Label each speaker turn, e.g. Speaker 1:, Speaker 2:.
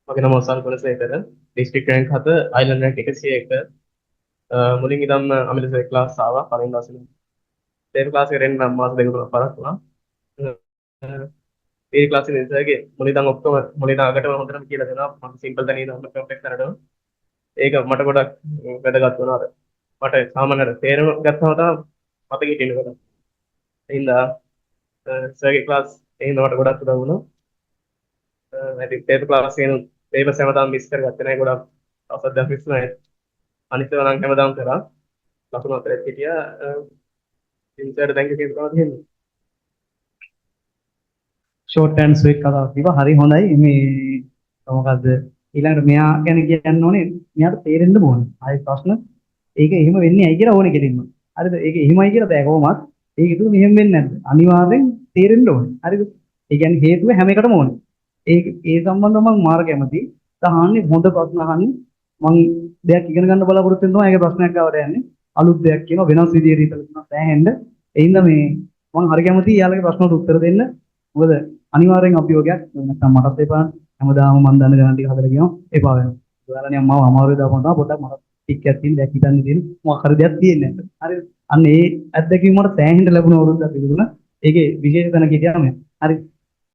Speaker 1: මගේ නම Osal Gunasekara. District rank 7, island rank 101. මුලින් ඉඳන්ම අමිලසේ ක්ලාස් ආවා. පළවෙනි දවසේ. දෙවෙනි ක්ලාස් එකේ රෙන් නම් මාස දෙක තුනක් පරක් වුණා. ඒ ක්ලාස් එකේ ඉඳන්ගේ මුලින් ඉඳන් ඔක්කොම මුලින් ඉඳන් අගටම හොඳටම කියලා දෙනවා. මම සිම්පල් දැන ඉඳන් පර්ෆෙක්ට් කරනවා. ඒක මට ගොඩක් වැදගත් වුණා. මට සාමාන්‍යයෙන් තේරුම ගත්තම තමයි මතක හිටින්නේ ගොඩක්. ඒ හින්දා සර්ගේ ක්ලාස් ඒ හින්දා මට ගොඩක් උදව් වුණා. ඉතින් පේපර් ක්ලාස් එකේ පේපර්ස් හැමදාම මිස් කරගත්තේ නැහැ ගොඩක්. අවසන් දැන් මිස් නැහැ. අනිත් ඒවා නම් හැමදාම කරා. ලකුණු අතරේ හිටියා. ඉන්සර්ට් දැන් කියනවා තියෙන්නේ.
Speaker 2: ෂෝට් ඇන්ඩ් ස්වීට් කතාවක් තිබ්බා. හරි හොඳයි. මේ මොකද්ද ඊළඟට මෙයා ගැන කියන්න ඕනේ. මෙයාට තේරෙන්න ඕනේ. ආයේ ප්‍රශ්න ඒක එහෙම වෙන්නේ ඇයි කියලා ඕනේ කෙලින්ම. හරිද? ඒක එහෙමයි කියලා බෑ කොහොමත්. ඒක ඒක මෙහෙම වෙන්නේ නැද්ද? අනිවාර්යෙන් තේරෙන්න ඕනේ. හරිද? ඒ කියන්නේ හේතුව හැම එකටම ඕනේ. ඒ සම්බන්ධව මම මාර කැමති. තහන්නේ හොඳ ප්‍රශ්න අහන්නේ. මම දෙයක් ඉගෙන ගන්න බලාපොරොත්තු වෙනවා. ඒකේ ප්‍රශ්නයක් ගාවට යන්නේ. අලුත් දෙයක් කියනවා වෙනස් විදියට හිතලා සෑහෙන්න. ඒ හින්දා මේ මම හරි කැමති යාළුවගේ ප්‍රශ්නට උත්තර දෙන්න. මොකද අනිවාර්යෙන් අභියෝගයක් නැත්නම් මටත් එපා. හැමදාම මම දන්න ගණන් ටික හදලා කියනවා එපා වෙනවා. ඔයාලා නිකන් මාව අමාරුවේ දාපුවා තමයි පොඩ්ඩක් මට ටික් එකක් තියෙන දෙයක් හිතන්න තියෙන මොකක් හරි දෙයක් තියෙන්නේ නැත්නම්. හරිද? අන්න ඒ අත්දැකීම මට සෑහෙන්න ලැබුණ අවුරුද්දක් තිබුණා. ඒකේ විශේෂ තැනක හිටියා මම. හරි.